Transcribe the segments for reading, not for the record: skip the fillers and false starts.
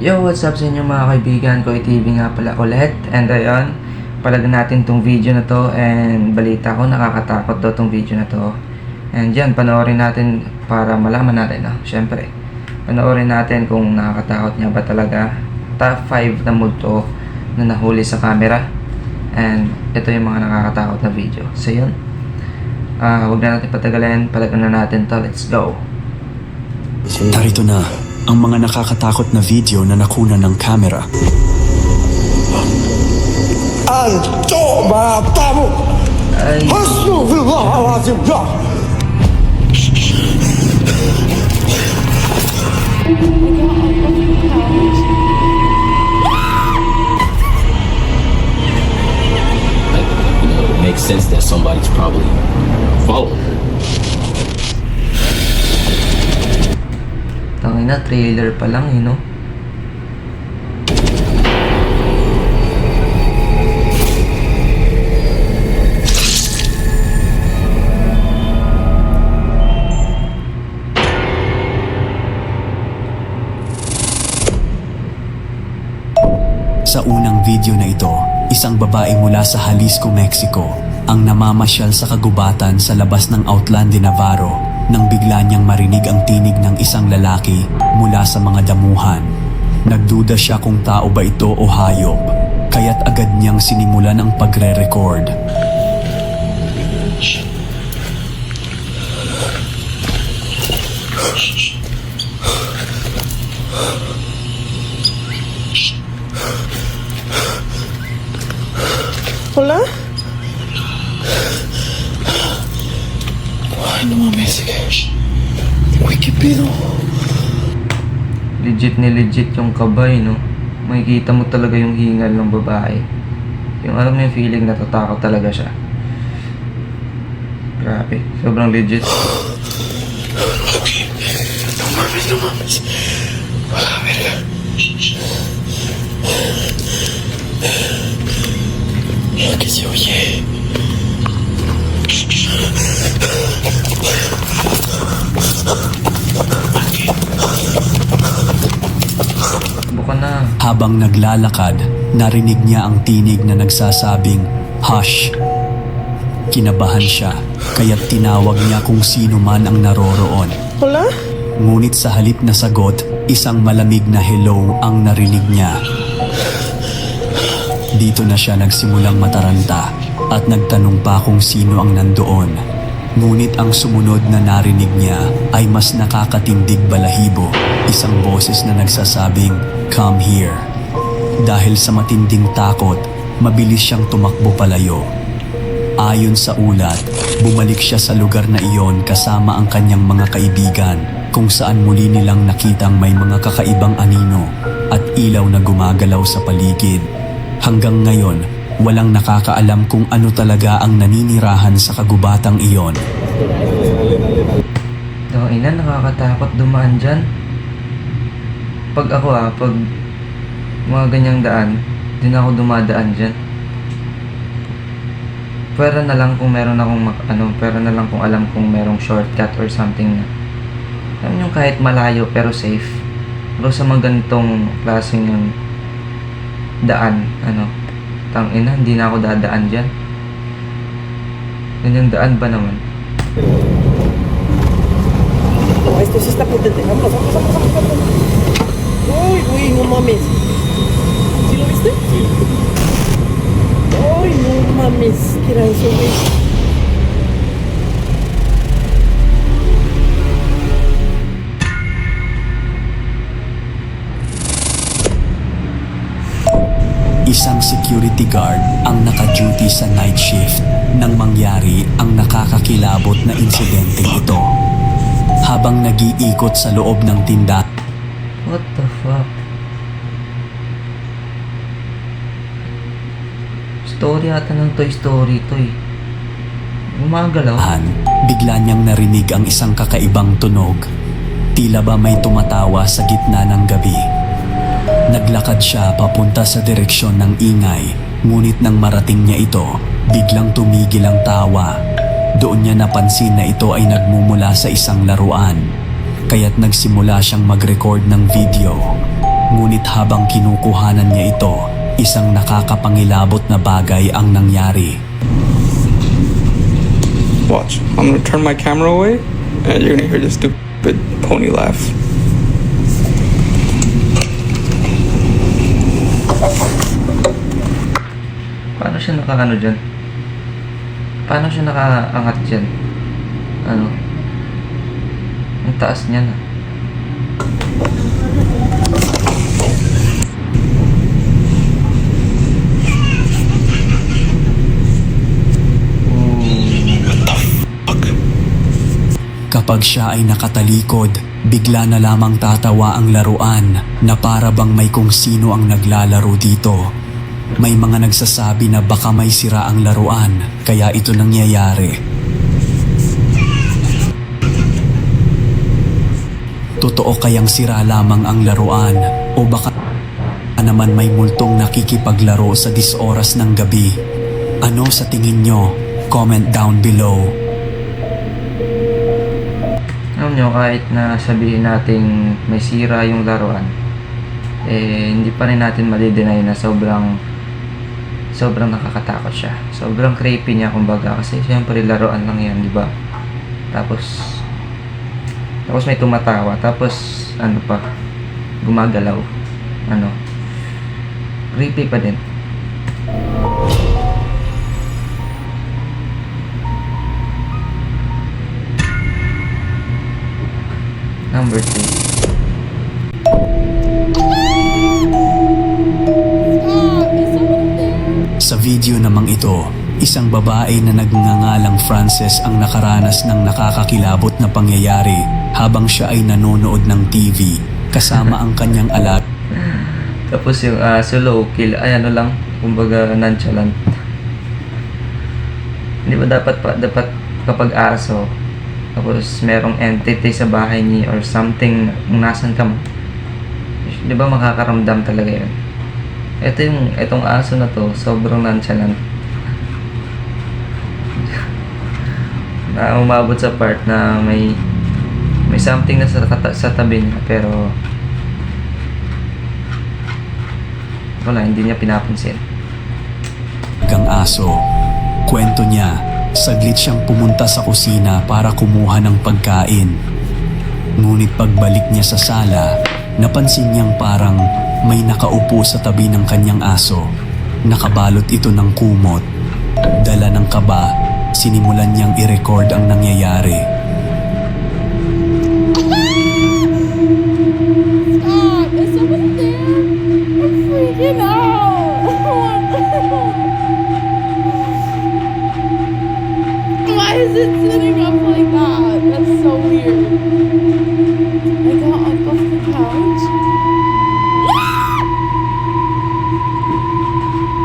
Yo, what's up sa inyo mga kaibigan? Koy TV nga pala ulit. And ayun, palagan natin tong video na to. And balita ko, nakakatakot daw tong video na to. And yan, panoorin natin para malaman natin. Syempre, panoorin natin kung nakakatakot nga ba talaga. Top 5 na multo na nahuli sa camera. And ito yung mga nakakatakot na video. So yun, huwag na natin patagalin. Palagan na natin to. Let's go. Narito na ang mga nakakatakot na video na nakuna ng camera. Anto matamu! Ay, Astaghfirullahaladzim! It makes sense that somebody's probably following her. tangina, trailer pa lang no? Sa unang video na ito, isang babae mula sa Jalisco, Mexico ang namamasyal sa kagubatan sa labas ng Outland de Navarro nang bigla niyang marinig ang tinig ng isang lalaki mula sa mga damuhan. Nagduda siya kung tao ba ito o hayop, kaya't agad niyang sinimulan ang pagre-record. Hola? Ay, no mames. Uy, ¿qué pedo? Legit yung kabay, no? Makikita mo talaga yung hingal ng babae. Yung alam mo yung feeling, natatakot talaga siya. Grabe, sobrang legit. Okay. No mames, no mames. Ah, verga. ¿Qué se oye? Buka na. Habang naglalakad, narinig niya ang tinig na nagsasabing, "Hush!" Kinabahan siya, kaya't tinawag niya kung sino man ang naroroon. Hola? Ngunit sa halip na sagot, isang malamig na hello ang narinig niya. Dito na siya nagsimulang mataranta at nagtanong pa kung sino ang nandoon. Ngunit ang sumunod na narinig niya ay mas nakakatindig balahibo, isang boses na nagsasabing, "Come here." Dahil sa matinding takot, mabilis siyang tumakbo palayo. Ayon sa ulat, bumalik siya sa lugar na iyon kasama ang kanyang mga kaibigan, kung saan muli nilang nakitang may mga kakaibang anino at ilaw na gumagalaw sa paligid. Hanggang ngayon, walang nakakaalam kung ano talaga ang naninirahan sa kagubatang iyon. Ina, nakakatakot dumaan dyan. Pag ako pag mga ganyang daan, din ako dumadaan dyan. Pwera na lang kung meron akong pwera na lang kung alam kung merong shortcut or something na. Alam nyo, kahit malayo pero safe. Pero sa mga ganitong klaseng yung daan, tangina, hindi na ako dadaan dyan. Ganyang daan ba naman? No, esto sí está potente. Vámonos, vámonos, vámonos, vámonos. Uy, uy, no mames. ¿Sí lo viste? Sí. Uy, no mames. ¿Qué era eso, güey? Isang security guard ang naka-duty sa night shift nang mangyari ang nakakakilabot na insidenteng ito. Habang nag-iikot sa loob ng tindahan, What the fuck? Story ata ng Toy Story to eh. Gumagalaw. bigla niyang narinig ang isang kakaibang tunog. Tila ba may tumatawa sa gitna ng gabi. Naglakad siya papunta sa direksyon ng ingay, ngunit nang marating niya ito, biglang tumigil ang tawa. Doon niya napansin na ito ay nagmumula sa isang laruan, kaya't nagsimula siyang mag-record ng video. Ngunit habang kinukuhanan niya ito, isang nakakapangilabot na bagay ang nangyari. Watch. I'm gonna turn my camera away, and you're gonna hear this stupid pony laugh. Paano siya nakaano dyan? Paano siya nakaangat dyan? Ano? Ang taas niya na. Kapag siya ay nakatalikod, bigla na lamang tatawa ang laruan na para bang may kung sino ang naglalaro dito. May mga nagsasabi na baka may sira ang laruan, kaya ito nangyayari. Totoo kayang sira lamang ang laruan o baka naman may multong nakikipaglaro sa 10 oras ng gabi? Ano sa tingin nyo? Comment down below. Alam nyo, kahit na sabihin nating may sira yung laruan, hindi pa rin natin mali-deny na sobrang nakakatakot siya. Sobrang creepy niya kumbaga kasi syempre laruan lang yan, di ba? Tapos may tumatawa, tapos ano pa, gumagalaw. Creepy pa din. Number 3. Sa video namang ito, isang babae na nagngangalang Frances ang nakaranas ng nakakakilabot na pangyayari habang siya ay nanonood ng TV kasama ang kanyang alaga. Tapos yung low kill, ay ano lang, kumbaga nonchalant. Hindi ba dapat kapag aso, tapos merong entity sa bahay niya or something nasan ka mo, di ba makakaramdam talaga yun? Itong aso na to, sobrang nonchalant. Na umabot sa part na may something na sa tabi niya, pero wala, hindi niya pinapansin. Gang aso. Kwento niya, saglit siyang pumunta sa kusina para kumuha ng pagkain. Ngunit pagbalik niya sa sala, napansin niyang parang may nakaupo sa tabi ng kanyang aso. Nakabalot ito ng kumot. Dala ng kaba, sinimulan niyang i-record ang nangyayari. Stop! Is someone there? I'm freaking out! Why is it sitting up like that? That's so weird. I got up off the couch.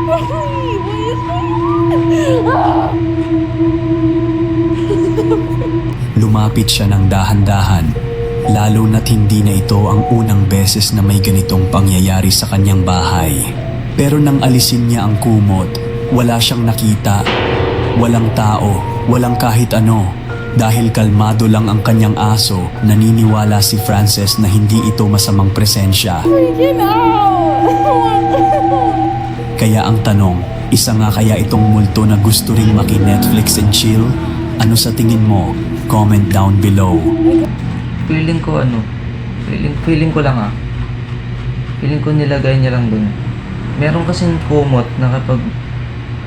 Mommy, what is going on? Lumapit siya ng dahan-dahan, lalo na't hindi na ito ang unang beses na may ganitong pangyayari sa kanyang bahay. Pero nang alisin niya ang kumot, wala siyang nakita. Walang tao, walang kahit ano. Dahil kalmado lang ang kanyang aso, naniniwala si Frances na hindi ito masamang presensya. Freaking out! Kaya ang tanong, isa nga kaya itong multo na gusto ring maki-Netflix and chill? Ano sa tingin mo? Comment down below. Feeling ko feeling ko lang feeling ko nilagay niya lang dun. Meron kasing kumot na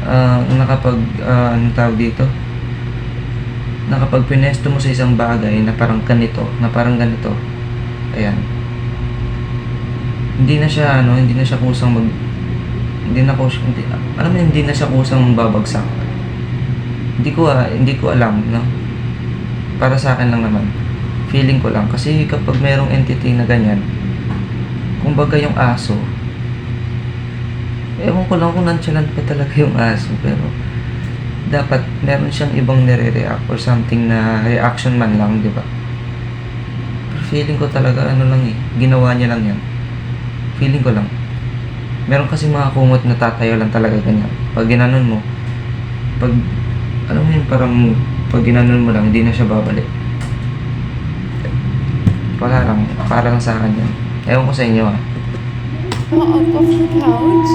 anong tawag dito, na kapag pinesto mo sa isang bagay na parang ganito, ayan, hindi na siya kusang hindi na siya kusang babagsak. Hindi ko alam, no? Para sa akin lang naman, feeling ko lang, kasi kapag merong entity na ganyan, kumbaga yung aso, ewan ko lang kung nonchalant pa talaga yung aso, pero dapat meron siyang ibang nire-react or something na reaction man lang, di ba? Pero feeling ko talaga ginawa niya lang yan. Feeling ko lang. Meron kasi mga kumot na tatayo lang talaga ganyan. Pag ginanon mo, parang pag ginanon mo lang, hindi na siya babalik. Wala lang, para lang sa akin yan. Ewan ko sa inyo got up off the couch.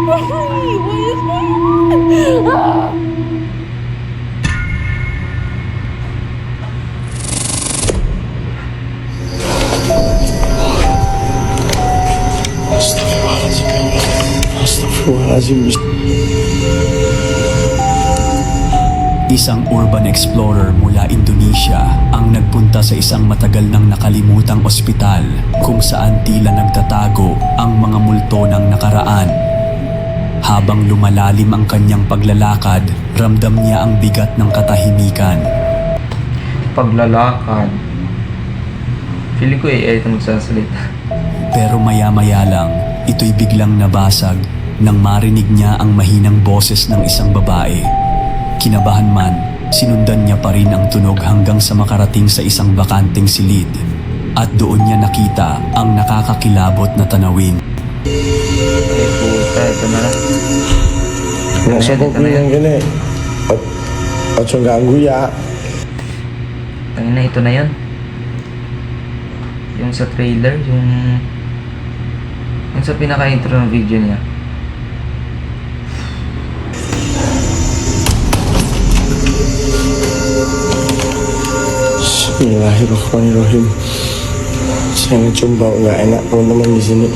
Mommy, what is going on? Astagfirullahaladzim. Isang urban explorer mula Indonesia ang nagpunta sa isang matagal nang nakalimutang ospital kung saan tila nagtatago ang mga multo ng nakaraan. Habang lumalalim ang kanyang paglalakad, ramdam niya ang bigat ng katahimikan. Paglalakad. Feeling ko ito magsasalita. Pero maya-maya lang, ito'y biglang nabasag nang marinig niya ang mahinang boses ng isang babae. Kinabahan man, sinundan niya pa rin ang tunog hanggang sa makarating sa isang bakanting silid. At doon niya nakita ang nakakakilabot na tanawin. Puta, ito na lang. Nasa ko Ito na yan. gini. At yung ganggu ya. Tangina, ito na yan. Yung sa trailer, yung sa pinaka-intro ng video niya. Bismillahirrahmanirrahim. Saya ngejumpa nggak enak teman-teman di sini.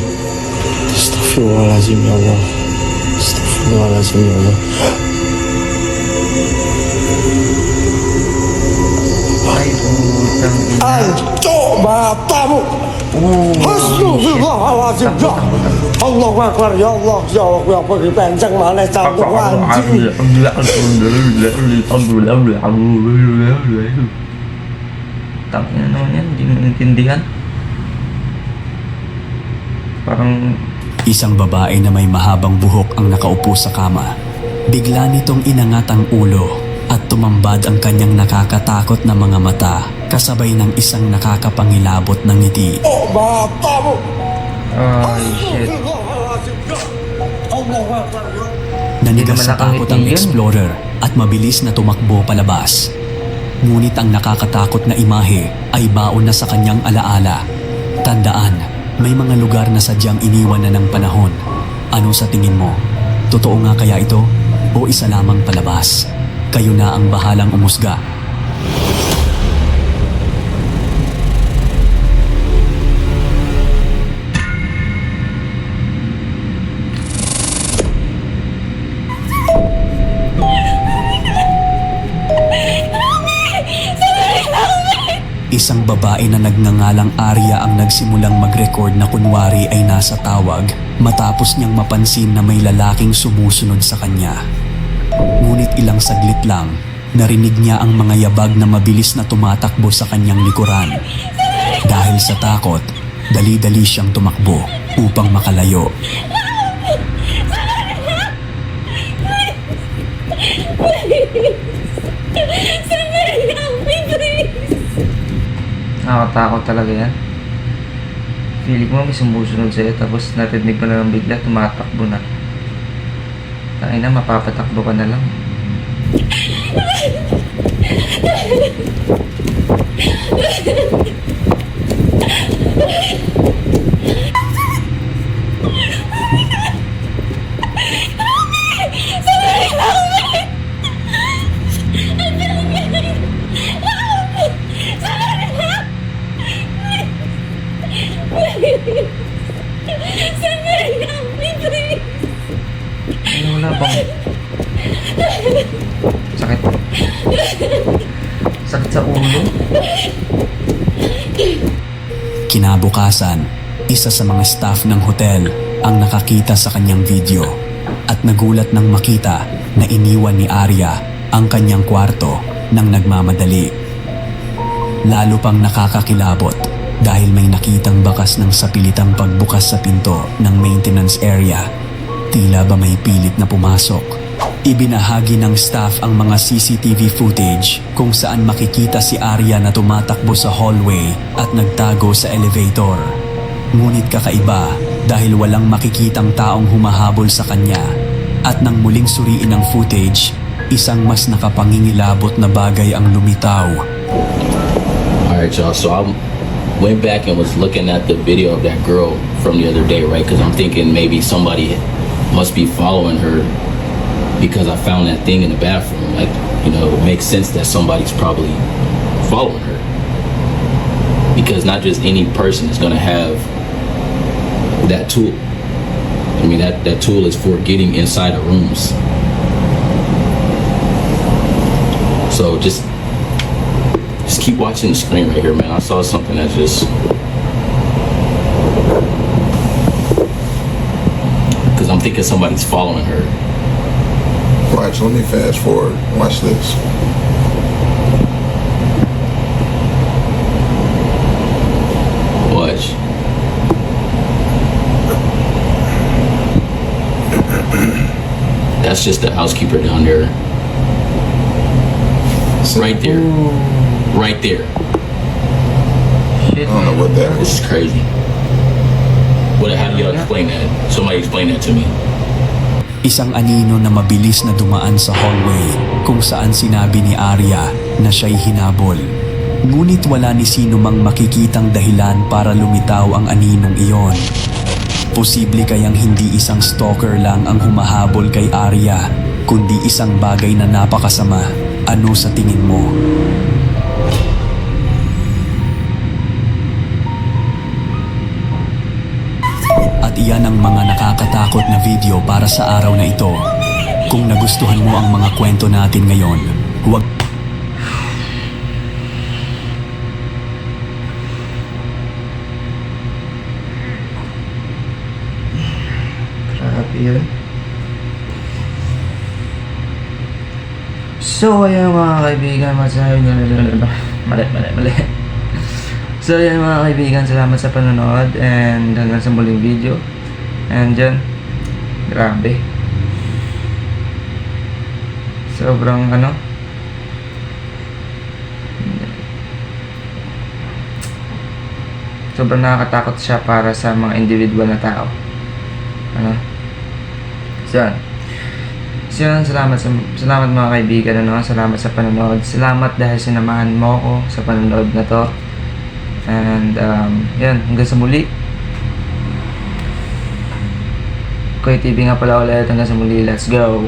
Astagfirullahaladzim ya Allah. Astagfirullahaladzim ya Allah. Ay, putang ina. Ancok matamu. Astagfirullahaladzim ya Allah Akbar ya Allah. Ya Allah ya pergi penceng mana cantik anjing. Tangina naman yan, hindi mo intindihan. Parang Isang babae na may mahabang buhok ang nakaupo sa kama. Bigla nitong inangat ang ulo at tumambad ang kanyang nakakatakot na mga mata kasabay ng isang nakakapangilabot na ngiti. Oh matamu. ay shit. Astagfirullahaladzim ya Allah Akbar ya. Nanigas naman sa takot ang nakangiti yun. explorer at mabilis na tumakbo palabas. Ngunit ang nakakatakot na imahe ay baon na sa kanyang alaala. Tandaan, may mga lugar na sadyang iniwan na ng panahon. Ano sa tingin mo? Totoo nga kaya ito? O isa lamang palabas? Kayo na ang bahalang umusga. Isang babae na nagngangalang Arya ang nagsimulang mag-record na kunwari ay nasa tawag matapos niyang mapansin na may lalaking sumusunod sa kanya. Ngunit ilang saglit lang, narinig niya ang mga yabag na mabilis na tumatakbo sa kanyang likuran. Dahil sa takot, dali-dali siyang tumakbo upang makalayo. Nakakatakot talaga yan. Feeling mo may sumusunod sa'yo tapos narinig mo na lang bigla tumatakbo na. Tangina, mapapatakbo ka na lang. Ay, wala bang sakit? Sakit sa ulo? Kinabukasan, isa sa mga staff ng hotel ang nakakita sa kanyang video at nagulat nang makita na iniwan ni Arya ang kanyang kwarto nang nagmamadali. Lalo pang nakakakilabot dahil may nakitang bakas ng sapilitang pagbukas sa pinto ng maintenance area. Tila ba may pilit na pumasok. Ibinahagi ng staff ang mga CCTV footage kung saan makikita si Arya na tumatakbo sa hallway at nagtago sa elevator. Ngunit kakaiba dahil walang makikitang taong humahabol sa kanya. At nang muling suriin ang footage, isang mas nakapangingilabot na bagay ang lumitaw. Alright, y'all, so I'm went back and was looking at the video of that girl from the other day, right? Because I'm thinking maybe somebody must be following her because I found that thing in the bathroom. Like, you know, it makes sense that somebody's probably following her. Because not just any person is going to have that tool. I mean, that tool is for getting inside of rooms. So just keep watching the screen right here, man. I saw something that just... Because I'm thinking somebody's following her. Watch, let me fast forward. Watch this. Watch. That's just the housekeeper down there. Right there. Right there. Shit, I don't know what that was. This is crazy. How do y'all explain that? Somebody explain that to me. Isang anino na mabilis na dumaan sa hallway kung saan sinabi ni Arya na siya'y hinabol. Ngunit wala ni sino mang makikitang dahilan para lumitaw ang aninong iyon. Posible kayang hindi isang stalker lang ang humahabol kay Arya, kundi isang bagay na napakasama. Ano sa tingin mo? At iyan ang mga nakakatakot na video para sa araw na ito. Kung nagustuhan mo ang mga kwento natin ngayon, huwag grabe yun. So, ayan mga kaibigan, mali. So, ayan mga kaibigan, salamat sa panonood and hanggang sa muling video. And dyan, grabe. Sobrang sobrang nakakatakot siya para sa mga individual na tao. So, yun, salamat mga kaibigan, salamat sa panonood. Salamat dahil sinamahan mo ko sa panonood na to. And yan, hanggang sa muli. Koy TV nga pala ulit, hanggang sa muli, let's go.